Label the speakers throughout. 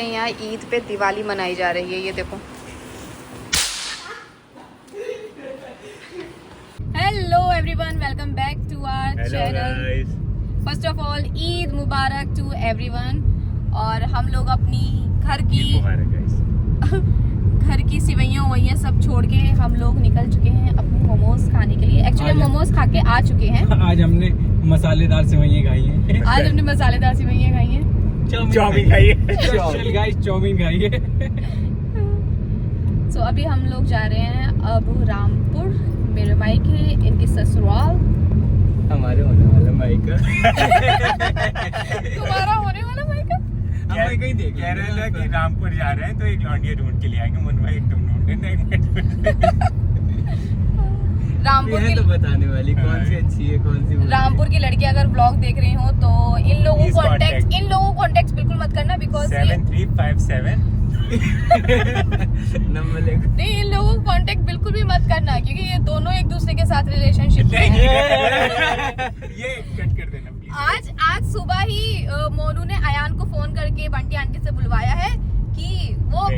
Speaker 1: यहाँ ईद पे दिवाली मनाई जा रही है, ये देखो। Hello everyone, welcome back to our channel. First of all Eid Mubarak to everyone. और हम लोग अपनी घर की सिवैयाँ वैया सब छोड़ के हम लोग निकल चुके हैं अपने मोमोज खाने के लिए। एक्चुअली मोमोज खा के आ चुके हैं। आज हमने मसालेदार सिवैयाँ खाई हैं। चाउमीन खाई है। चाउमीन खाई है। सो अभी हम लोग जा रहे हैं अब रामपुर, मेरे मायके, इनके ससुराल।
Speaker 2: हमारे होने वाला मायका।
Speaker 1: तुम्हारा होने वाला मायका?
Speaker 2: कहीं देख
Speaker 3: कह रहे हैं कि रामपुर जा रहे हैं तो एक लौंडिया ढूंढ के ले आएंगे। मुनवा एक तुम ढूंढे
Speaker 1: रामपुर की
Speaker 2: तो बताने वाली कौन सी अच्छी है कौन सी।
Speaker 1: रामपुर की लड़की अगर ब्लॉग देख रही हो तो इन लोगों को कांटेक्ट बिल्कुल मत करना, बिकॉज
Speaker 3: 7357
Speaker 2: नंबर ले।
Speaker 1: नहीं, इन लोगों को कांटेक्ट बिल्कुल भी मत करना, क्योंकि ये दोनों एक दूसरे के साथ रिलेशनशिप में हैं।
Speaker 3: ये कट कर देना प्लीज।
Speaker 1: आज सुबह ही मोनू ने अयान को फोन करके बंटी आंटी से बुलवाया है कि वो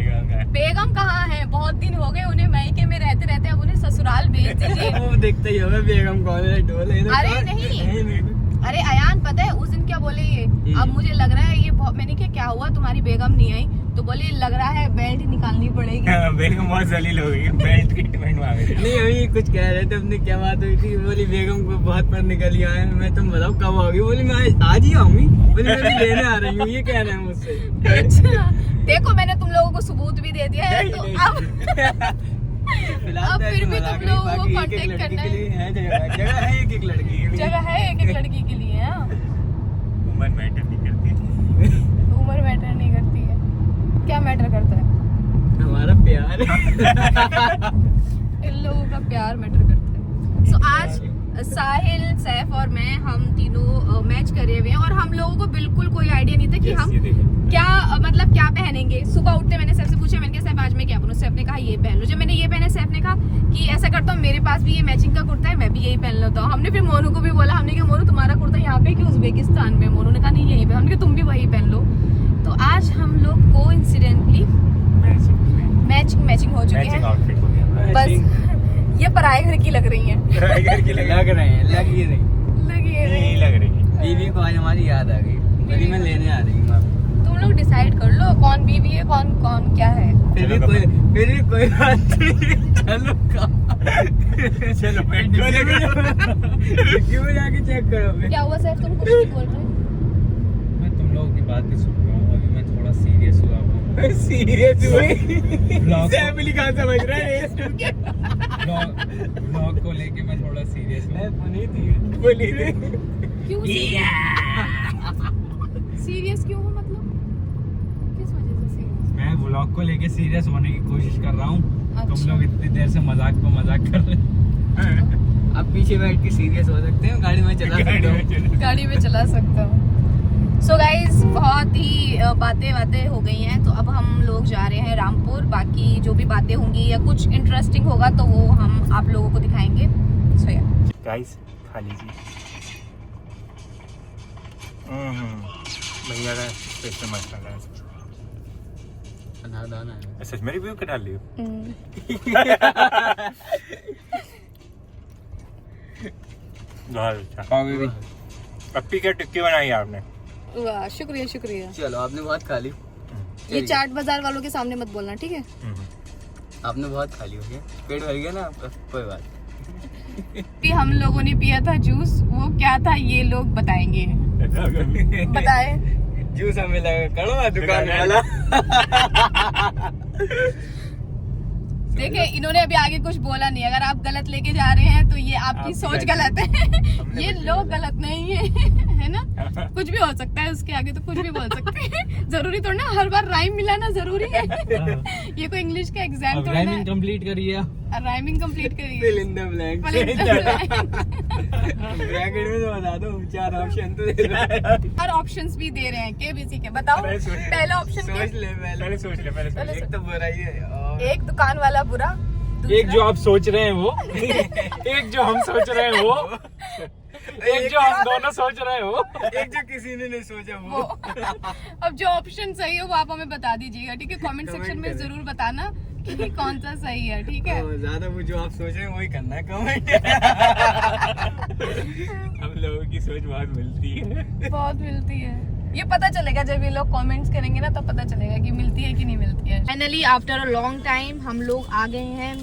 Speaker 1: बेगम कहाँ है। बहुत दिन हो गए उन्हें मायके में रहते रहते, अब उन्हें ससुराल भेज दीजिए।
Speaker 2: वो देखते ही होगा बेगम कौन है। डोल है।
Speaker 1: अरे नहीं, अरे अयान पता है उस दिन क्या बोले ये, अब मुझे लग रहा है ये बहुत। मैंने क्या हुआ तुम्हारी बेगम नहीं आई? तो बोले लग रहा है बेल्ट निकालनी पड़ेगी।
Speaker 3: बेगम बहुत जलील हो गई, बेल्ट ट्रीटमेंट मांग रही है।
Speaker 2: नहीं अभी कुछ कह रहे थे, अपने क्या बात हुई थी। बोली बेगम को बहुत पर निकल आए। मैं तुम बताओ कब आओगी? बोली मैं आज ही आऊंगी। बोली मैं भी लेने आ रही हूँ। ये कह रहे हैं मुझसे।
Speaker 1: अच्छा देखो, मैंने तुम लोगों को सबूत भी दे दिया है, तो अब फिर भी तुम लोगों को कांटेक्ट करना है।
Speaker 2: जगह है एक एक लड़की
Speaker 1: के लिए।
Speaker 3: उम्र मैटर नहीं करती।
Speaker 1: उम्र मैटर नहीं करती है। क्या मैटर करता है?
Speaker 2: हमारा प्यार।
Speaker 1: इन लोगों का प्यार मैटर करता है। सो आज साहिल, सैफ और मैं, हम तीनों मैच करे हुए हैं और हम लोगों को बिल्कुल कोई आइडिया नहीं था कि हम क्या पहनेंगे। सुबह उठते मैंने सैफ से पूछा, मैंने कहा सैफ आज मैं क्या पहनूं? सैफ ने कहा ये पहन लो। जब मैंने ये पहने, सैफ ने कहा कि ऐसा करता हूँ, मेरे पास भी ये मैचिंग का कुर्ता है, मैं भी यही पहन लेता हूँ। हमने फिर मोनू को भी बोला, हमने कहा मोनू तुम्हारा कुर्ता यहाँ पे कि उज़्बेकिस्तान में? मोनू ने कहा नहीं यहीं पे। हमने कहा तुम भी वही पहन लो। तो आज हम लोग कोइंसिडेंटली मैचिंग हो चुके हैं।
Speaker 3: आउटफिट हो गया
Speaker 1: बस ये पराये घर की लग रही है।
Speaker 2: लग रहे हैं।
Speaker 3: नहीं लग रही।
Speaker 2: बीवी को आज हमारी याद आ गई। बीवी मैं लेने आ रही हूँ।
Speaker 1: तुम लोग डिसाइड कर लो कौन बीवी है, कौन क्या है।
Speaker 2: फिर भी कोई बात नहीं। चलो क्यों जाके चेक करो।
Speaker 1: क्या हुआ सैफ, तुम कुछ नहीं बोल रहे?
Speaker 4: मैं तुम लोगों की बातें सुन रहा हूँ। अभी मैं थोड़ा सीरियस हुआ हूँ।
Speaker 2: सीरियस हुई?
Speaker 3: फैमिली कहाँ समझ रहा है?
Speaker 4: ब्लॉग को लेके मैं थोड़ा सीरियस हूँ।
Speaker 1: क्यों सीरियस क्यों हो? मतलब किस वजह से सीरियस?
Speaker 4: मैं ब्लॉग को लेके सीरियस होने की कोशिश कर रहा हूँ।
Speaker 1: अच्छा।
Speaker 4: तुम लोग इतनी देर से मजाक कर रहे हैं।
Speaker 2: अब पीछे बैठ के सीरियस हो सकते हैं। गाड़ी में चला सकते हो।
Speaker 1: गाड़ी में चला सकता हूँ। सो गाइज बहुत ही बातें हो गई हैं, तो अब हम लोग जा रहे हैं रामपुर। बाकी जो भी बातें होंगी या कुछ इंटरेस्टिंग होगा तो वो हम आप लोगों को दिखाएंगे। सो या
Speaker 3: गाइस खा लीजिए। भैया का स्पेशल मसाला है।
Speaker 2: दाना है।
Speaker 3: सच में रिव्यू करा लियो। बहुत अच्छा। पप्पी का टिक्की बनाई आपने।
Speaker 1: वाह, शुक्रिया।
Speaker 2: चलो आपने बहुत खा ली।
Speaker 1: ये चाट बाजार वालों के सामने मत बोलना, ठीक है?
Speaker 2: आपने बहुत खा ली। हो गया पेट भर गया ना आपका? कोई बात।
Speaker 1: हम लोगों ने पिया था जूस, वो क्या था ये लोग बताएंगे। बताए।
Speaker 2: जूस हमें लगा कड़वा दुकान वाला।
Speaker 1: देखिए इन्होंने अभी आगे कुछ बोला नहीं। अगर आप गलत लेके जा रहे हैं तो ये आपकी सोच गलत है। ये लोग गलत नहीं है ना? कुछ भी हो सकता है, उसके आगे तो कुछ भी बोल सकते हैं। जरूरी थोड़ा ना हर बार राइम मिलाना जरूरी है। ये कोई इंग्लिश का एग्जाम थोड़ा ना।
Speaker 4: राइमिंग कंप्लीट करिए।
Speaker 1: राइमिंग कंप्लीट करिए।
Speaker 2: Fill in the blank. Bracket में तो बता दो 4 ऑप्शन तो दे रहा है।
Speaker 1: और ऑप्शंस भी दे रहे हैं केबीसी के। बताओ पहला ऑप्शन क्या?
Speaker 2: सोच ले पहले सोच ले। एक तो बुराई है।
Speaker 1: एक दुकान वाला बुरा,
Speaker 4: एक जो आप सोच रहे हैं वो। एक जो हम सोच रहे हैं वो। एक जो हम दोनों सोच रहे हो।
Speaker 2: एक जो किसी ने नहीं सोचा वो।
Speaker 1: अब जो ऑप्शन सही हो वो आप हमें बता दीजिएगा, ठीक है? कमेंट सेक्शन में
Speaker 2: करें।
Speaker 1: जरूर बताना कि कौन सा सही है, ठीक है?
Speaker 2: ज्यादा वो जो आप सोच रहे हैं वही करना है कमेंट।
Speaker 3: हम लोगों की सोच बहुत मिलती है।
Speaker 1: बहुत मिलती है, ये पता चलेगा जब ये लोग कमेंट्स करेंगे ना, तब पता चलेगा कि मिलती है कि नहीं मिलती है। Finally after a long time हम लोग आ गए हैं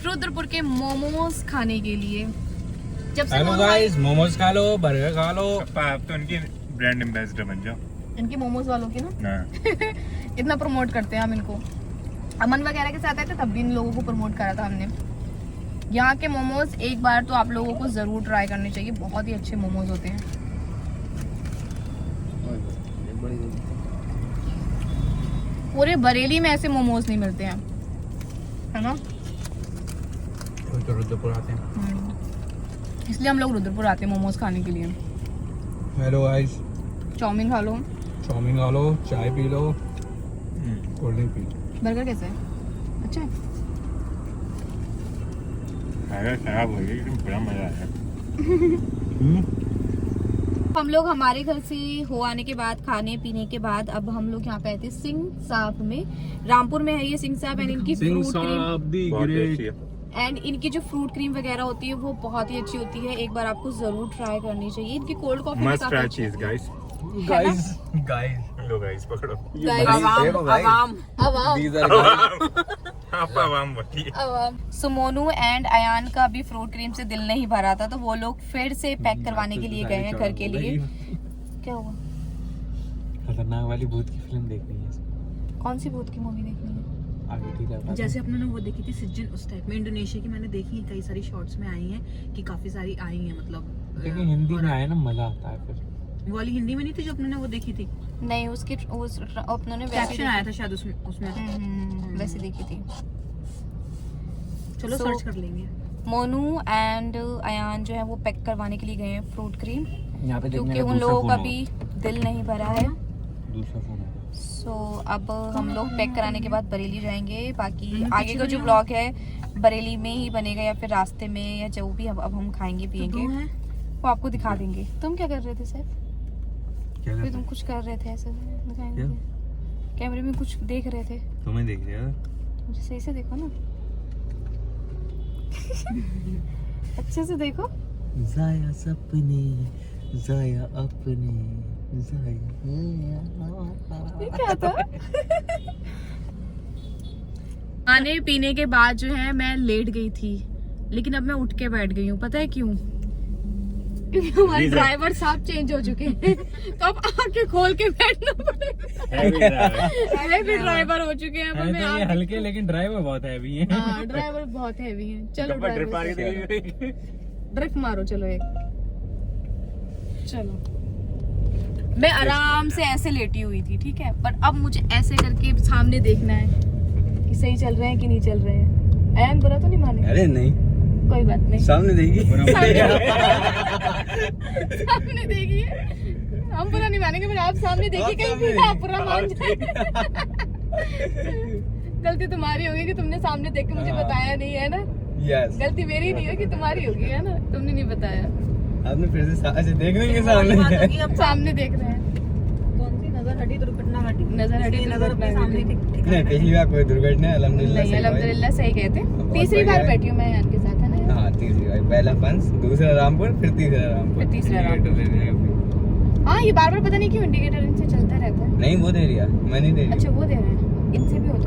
Speaker 1: रुद्रपुर के मोमोज खाने के लिए। जब से
Speaker 4: हेलो
Speaker 1: मोमो
Speaker 4: गाइस, मोमोज खा लो, बर्गर खा लो।
Speaker 3: पापा आप तो उनकी ब्रांड एम्बेसडर बन जाओ
Speaker 1: इनके मोमोज वालों की ना
Speaker 3: ना।
Speaker 1: इतना प्रमोट करते हैं हम इनको। अमन वगैरह के साथ आए थे तब भी इन लोगों को प्रमोट करा था हमने। यहाँ के मोमोज एक बार तो आप लोगों को जरूर ट्राई करने चाहिए, बहुत ही अच्छे मोमोज होते हैं। पूरे बरेली में ऐसे मोमोज नहीं मिलते हैं, है ना?
Speaker 4: तो रुद्रपुर आते हैं।
Speaker 1: इसलिए हम लोग रुद्रपुर आते हैं मोमोज खाने के लिए।
Speaker 4: हेलो गाइस,
Speaker 1: चाउमीन खा लो,
Speaker 4: चाउमीन खा लो, चाय P low, cold drink P low.
Speaker 1: Burger कैसा है? अच्छा है?
Speaker 3: खराब हो गई लेकिन बड़ा मजा आया।
Speaker 1: हम लोग हमारे घर से हो आने के बाद, खाने पीने के बाद, अब हम लोग यहाँ पे आए थे सिंह साहब में। रामपुर में है ये सिंह साहब, एंड इनकी फ्रूट क्रीम
Speaker 3: बहुत टेस्टी है।
Speaker 1: एंड इनकी जो फ्रूट क्रीम वगैरह होती है वो बहुत ही अच्छी होती है। एक बार आपको जरूर ट्राई करनी चाहिए। इनकी कोल्ड कॉफी
Speaker 3: मस्ट ट्राई चीज गाइस।
Speaker 2: गाइस
Speaker 3: लो गाइस पकड़ो। आप आवाम बोलिए।
Speaker 1: सो मोनू एंड अयान का भी फ्रूट क्रीम से दिल नहीं भरा था, तो वो लोग फिर से पैक करवाने के लिए गए हैं घर के लिए। क्या हुआ?
Speaker 4: खतरनाक वाली भूत की फिल्म देखनी है।
Speaker 1: कौन सी भूत की मूवी देखनी है?
Speaker 4: आगे ठीक है।
Speaker 5: जैसे अपने ने वो देखी थी सिज्जन, उस टाइप में इंडोनेशिया की मैंने देखी है, कई सारी शॉर्ट्स में आई हैं कि काफी सारी आई हैं, मतलब
Speaker 4: लेकिन हिंदी में आया ना, मजा आता है फिर।
Speaker 5: वो वाली हिंदी में नहीं थी जो अपने ने वो देखी थी,
Speaker 1: नहीं, उसकी अपनों ने
Speaker 5: कैप्शन आया था शायद उसमें
Speaker 1: वैसे देखी थी।
Speaker 5: चलो
Speaker 1: So,
Speaker 5: सर्च कर लेंगे।
Speaker 1: मोनू एंड अयान जो है वो पैक करवाने के लिए गए हैं फ्रूट क्रीम,
Speaker 4: यहाँ पे
Speaker 1: क्योंकि उन लोगों का भी दिल नहीं भरा है।
Speaker 4: दूसरा फोन है।
Speaker 1: सो अब हम लोग पैक कराने के बाद बरेली जाएंगे। बाकी आगे का जो ब्लॉग है बरेली में ही बनेगा या फिर रास्ते में, या जो भी अब हम खाएंगे पियेंगे वो आपको दिखा देंगे। तुम क्या कर रहे थे सर? फिर तुम कुछ कर रहे थे ऐसे दिखाएंगे, कैमरे में कुछ देख रहे थे।
Speaker 4: तुम्हें देख रहे हो?
Speaker 1: मुझे सही से देखो ना। अच्छे से देखो।
Speaker 4: जाया सपने, जाया अपने, जाया।
Speaker 1: ये क्या था? खाने पीने के बाद जो है मैं लेट गई थी, लेकिन अब मैं उठ के बैठ गई हूँ। पता है क्यों? क्योंकि हमारे ड्राइवर साहब चेंज हो चुके हैं, तो अब आंखें खोल के बैठना पड़ेगा। हैवी ड्राइवर हो चुके हैं। अब हमें
Speaker 4: ये हल्के लेकिन ड्राइवर बहुत हैवी है।
Speaker 1: हाँ, ड्राइवर बहुत हैवी है। चलो ड्रिफ्ट मारो, चलो एक। चलो मैं आराम से ऐसे लेटी हुई थी, ठीक है, पर अब मुझे ऐसे करके सामने देखना है कि सही चल रहे हैं कि नहीं चल रहे हैं। अयान बुरा तो नहीं माने?
Speaker 2: अरे नहीं,
Speaker 1: कोई बात नहीं,
Speaker 2: सामने देखिए।
Speaker 1: सामने देखिए। हम बुरा नहीं मानेंगे, पर आप सामने देखिए, कहीं फिर आप बुरा मान जाए। गलती तुम्हारी होगी कि तुमने सामने देख के मुझे बताया नहीं, है ना?
Speaker 2: यस,
Speaker 1: गलती मेरी नहीं है कि तुम्हारी होगी, है ना? तुमने नहीं बताया।
Speaker 2: आपने फिर से देख लेंगे सामने।
Speaker 1: अब सामने देख रहे हैं।
Speaker 5: कौन सी नजर हटी दुर्घटना घटी?
Speaker 1: नजर हटी
Speaker 5: नजर अपने सामने
Speaker 2: नहीं, पिछली बार कोई दुर्घटना अल्हम्दुलिल्लाह
Speaker 1: नहीं,
Speaker 2: सही हुआ है।
Speaker 1: अल्हम्दुलिल्लाह सही कहते। तीसरी बार बैठी हूँ मैं अयान के साथ, है ना?
Speaker 2: हाँ, तीसरी बार। पहला पंच, दूसरा रामपुर, फिर तीसरा रामपुर।
Speaker 1: फिर तीसरा रामपुर। हाँ, ये बार बार पता नहीं क्यों इंडिकेटर इनसे चलता रहता है।
Speaker 2: नहीं, वो दे दिया, मैं नहीं दे रही।
Speaker 1: अच्छा, वो दे रहे हैं, इनसे भी होता